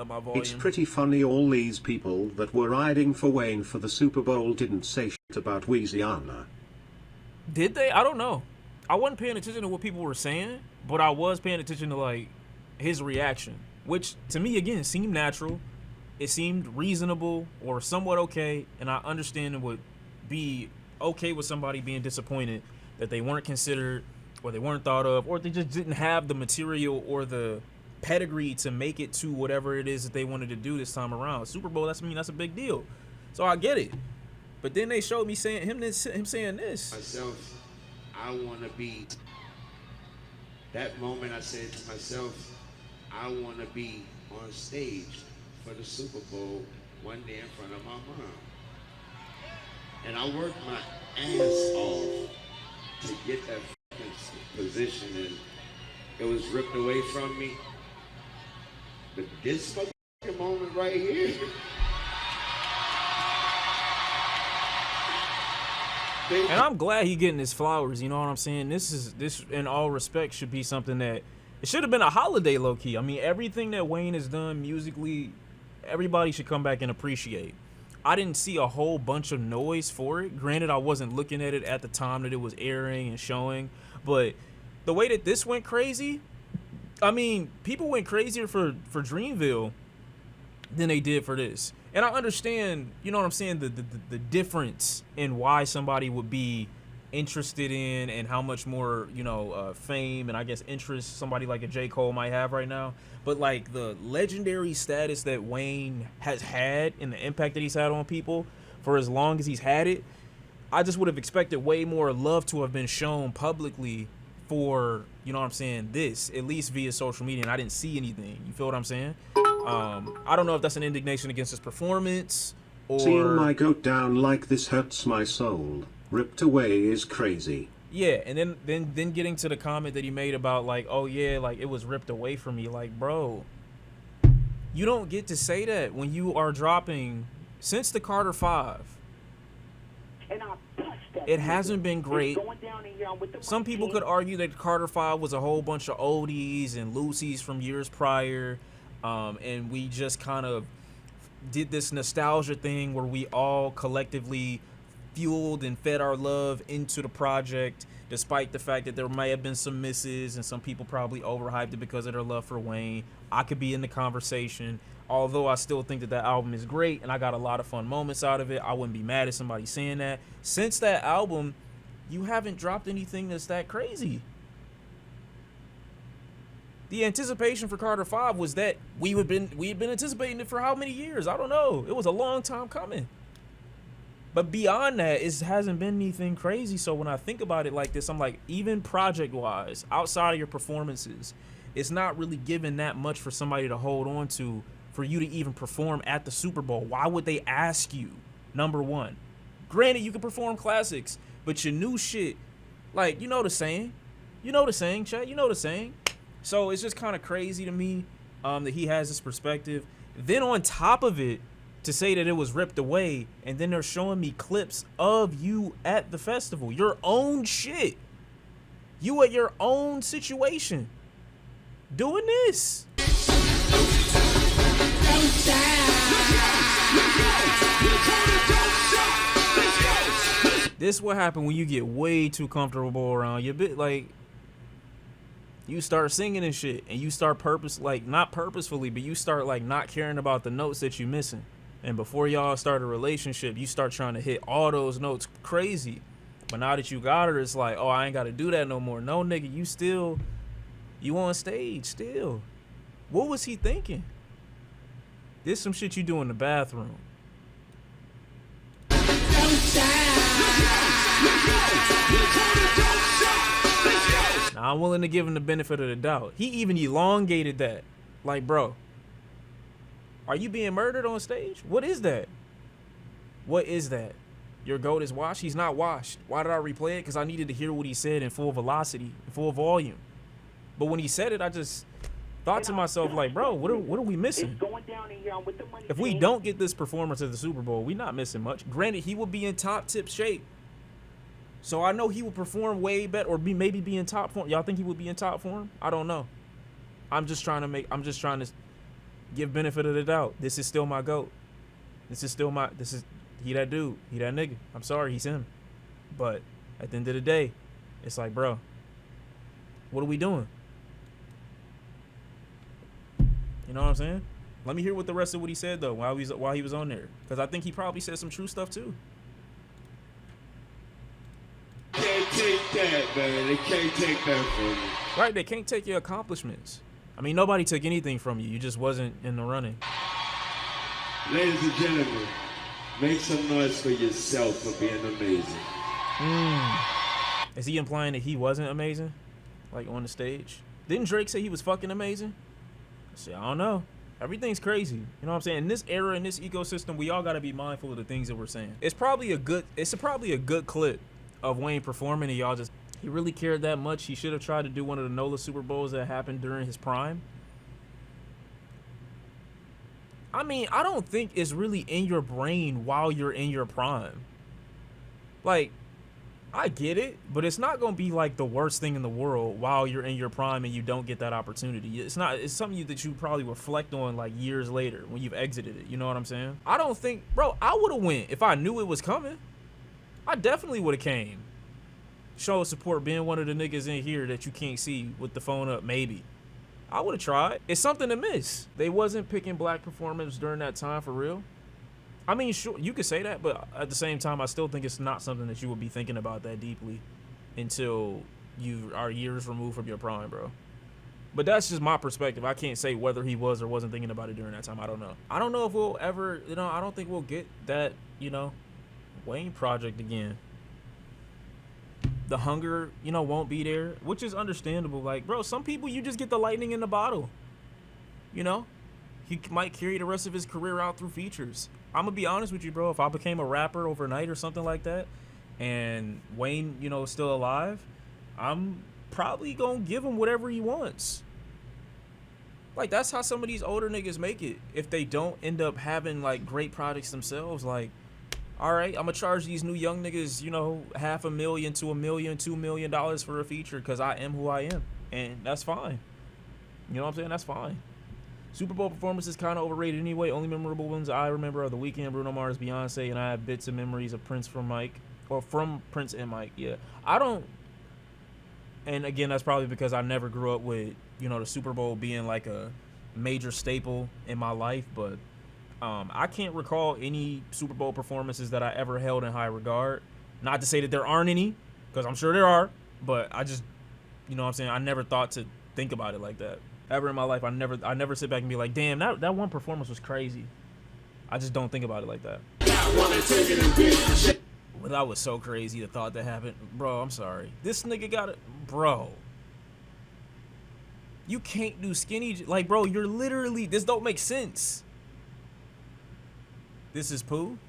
my It's volume. pretty funny all these people that were riding for Wayne for the Super Bowl didn't say shit about Weeziana. Did they? I don't know. I wasn't paying attention to what people were saying, but I was paying attention to like his reaction, which to me again seemed natural. It seemed reasonable or somewhat okay, and I understand it would be okay with somebody being disappointed that they weren't considered or they weren't thought of or they just didn't have the material or the pedigree to make it to whatever it is that they wanted to do this time around. Super Bowl, that's a big deal. So I get it. But then they showed me saying him saying this. Myself, I want to be. That moment I said to myself, I want to be on stage for the Super Bowl one day in front of my mom. And I worked my ass off to get that position, and it was ripped away from me. But this fucking moment right here. And I'm glad he getting his flowers, you know what I'm saying? This in all respect should be something that it should have been a holiday low key. I mean, everything that Wayne has done musically, everybody should come back and appreciate. I didn't see a whole bunch of noise for it. Granted, I wasn't looking at it at the time that it was airing and showing, but the way that this went crazy, I mean, people went crazier for Dreamville than they did for this. And I understand, you know what I'm saying, the difference in why somebody would be interested in and how much more, you know, fame and I guess interest somebody like a J. Cole might have right now. But like the legendary status that Wayne has had and the impact that he's had on people for as long as he's had it, I just would have expected way more love to have been shown publicly for, you know what I'm saying, this, at least via social media, and I didn't see anything. You feel what I'm saying? I don't know if that's an indignation against his performance or... Seeing my goat down like this hurts my soul. Ripped away is crazy. Yeah, and then getting to the comment that he made about like, oh yeah, like it was ripped away from me. Like, bro, you don't get to say that when you are dropping since the Carter 5. It hasn't been great. Some people could argue that Carter 5 was a whole bunch of oldies and Lucy's from years prior. And we just kind of did this nostalgia thing where we all collectively fueled and fed our love into the project, despite the fact that there might have been some misses and some people probably overhyped it because of their love for Wayne. I could be in the conversation, although I still think that album is great and I got a lot of fun moments out of it. I wouldn't be mad at somebody saying that. Since that album, you haven't dropped anything that's that crazy. The anticipation for Carter 5 was that we had been anticipating it for how many years? I don't know. It was a long time coming. But beyond that, it hasn't been anything crazy. So when I think about it like this, I'm like, even project-wise, outside of your performances, it's not really given that much for somebody to hold on to for you to even perform at the Super Bowl. Why would they ask you, number one? Granted, you can perform classics, but your new shit, like, you know the saying. You know the saying, Chet. You know the saying. So it's just kind of crazy to me that he has this perspective. Then on top of it, to say that it was ripped away, and then they're showing me clips of you at the festival. Your own shit. You at your own situation. Doing this. This what happen when you get way too comfortable around your bit. Like, you start singing and shit, and you start not purposefully, but you start like not caring about the notes that you missing. And before y'all start a relationship, you start trying to hit all those notes crazy. But now that you got her, it's like, oh, I ain't got to do that no more. No, nigga, you on stage still. What was he thinking? This some shit you do in the bathroom. Now, I'm willing to give him the benefit of the doubt. He even elongated that. Like, bro, are you being murdered on stage? What is that? What is that? Your goat is washed? He's not washed. Why did I replay it? Because I needed to hear what he said in full velocity, in full volume. But when he said it, I just thought to myself, like, bro, what are we missing? If we don't get this performance at the Super Bowl, we not missing much. Granted, he will be in top tip shape. So I know he will perform way better, or maybe be in top form. Y'all think he would be in top form? I don't know. I'm just trying to give benefit of the doubt. This is still my GOAT. He that dude. He that nigga. I'm sorry, he's him. But at the end of the day, it's like, bro, what are we doing? You know what I'm saying? Let me hear what the rest of what he said though while he was on there, because I think he probably said some true stuff too. Can't take that, man. They can't take that from you. Right, they can't take your accomplishments. I mean, nobody took anything from you. You just wasn't in the running. Ladies and gentlemen, make some noise for yourself for being amazing. Is he implying that he wasn't amazing? Like on the stage? Didn't Drake say he was fucking amazing? See, I don't know. Everything's crazy. You know what I'm saying? In this era, in this ecosystem, we all gotta be mindful of the things that we're saying. It's probably a good clip of Wayne performing, and y'all just, he really cared that much. He should have tried to do one of the NOLA Super Bowls that happened during his prime. I mean, I don't think it's really in your brain while you're in your prime. Like, I get it, but it's not gonna be like the worst thing in the world while you're in your prime and you don't get that opportunity. It's not. It's something that you probably reflect on like years later when you've exited it. You know what I'm saying? I don't think, bro, I would have went if I knew it was coming. I definitely would have came. Show support, being one of the niggas in here that you can't see with the phone up, maybe. I would have tried. It's something to miss. They wasn't picking black performers during that time for real. I mean, sure, you could say that, but at the same time, I still think it's not something that you would be thinking about that deeply until you are years removed from your prime, bro. But that's just my perspective. I can't say whether he was or wasn't thinking about it during that time. I don't know. I don't know if we'll ever, I don't think we'll get that, Wayne project again. The hunger, won't be there, which is understandable. Like, bro, some people, you just get the lightning in the bottle. He might carry the rest of his career out through features. I'm gonna be honest with you, bro. If I became a rapper overnight or something like that, and Wayne, is still alive, I'm probably gonna give him whatever he wants. Like, that's how some of these older niggas make it. If they don't end up having like great products themselves, like, all right, I'm gonna charge these new young niggas, $500,000 to $1 million, $2 million for a feature because I am who I am, and that's fine. You know what I'm saying? That's fine. Super Bowl performance is kind of overrated anyway. Only memorable ones I remember are The Weeknd, Bruno Mars, Beyonce, and I have bits and memories of Prince from Prince and Mike. Yeah, I don't. And again, that's probably because I never grew up with the Super Bowl being like a major staple in my life. But I can't recall any Super Bowl performances that I ever held in high regard. Not to say that there aren't any, because I'm sure there are. But I just, what I'm saying, I never thought to think about it like that. Ever in my life, I never sit back and be like, damn, that one performance was crazy. I just don't think about it like that. But that was so crazy, the thought that happened. Bro, I'm sorry. This nigga got it. Bro. You can't do skinny. Like, bro, you're literally, this don't make sense. This is Pooh?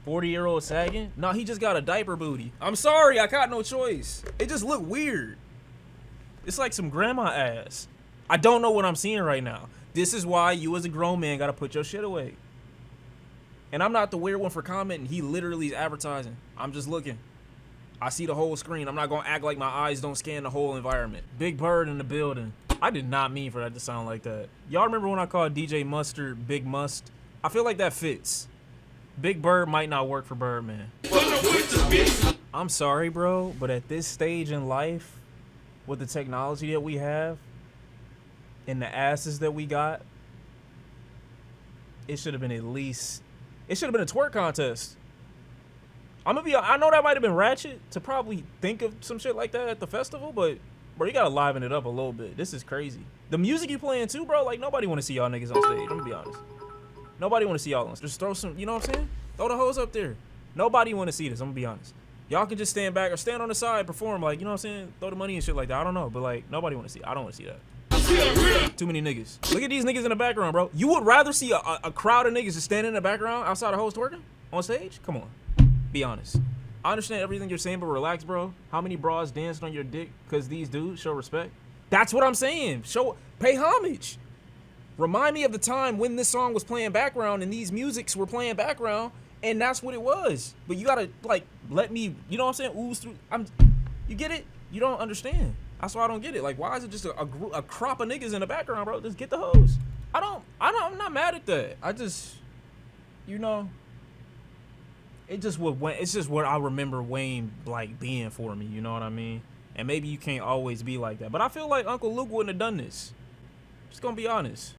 40-year-old sagging? No, he just got a diaper booty. I'm sorry, I got no choice. It just looked weird. It's like some grandma ass. I don't know what I'm seeing right now. This is why you as a grown man gotta put your shit away. And I'm not the weird one for commenting. He literally is advertising. I'm just looking. I see the whole screen. I'm not gonna act like my eyes don't scan the whole environment. Big Bird in the building. I did not mean for that to sound like that. Y'all remember when I called DJ Mustard Big Must? I feel like that fits. Big Bird might not work for Birdman. I'm sorry, bro, but at this stage in life, with the technology that we have, and the asses that we got, it should have been a twerk contest. I know that might have been ratchet to probably think of some shit like that at the festival, but bro, you gotta liven it up a little bit. This is crazy. The music you playing too, bro, like nobody wanna see y'all niggas on stage. I'm gonna be honest. Nobody wanna see y'all on stage. Just throw some, you know what I'm saying? Throw the hose up there. Nobody wanna see this, I'm gonna be honest. Y'all can just stand back or stand on the side, perform, like, you know what I'm saying? Throw the money and shit like that. I don't know, but like nobody wanna see it. I don't wanna see that. Too many niggas. Look at these niggas in the background, bro. You would rather see a crowd of niggas just standing in the background outside of hoes twerking on stage? Come on. Be honest. I understand everything you're saying, but relax, bro. How many bras danced on your dick because these dudes show respect? That's what I'm saying. Pay homage. Remind me of the time when this song was playing background and these musics were playing background, and that's what it was. But you gotta, like, let me, you know what I'm saying, ooze through. You get it? You don't understand. That's why I don't get it. Like, why is it just a crop of niggas in the background, bro? Just get the hose. I'm not mad at that. I just, you know, it's just what I remember Wayne like being for me. You know what I mean? And maybe you can't always be like that, but I feel like Uncle Luke wouldn't have done this. Just gonna be honest.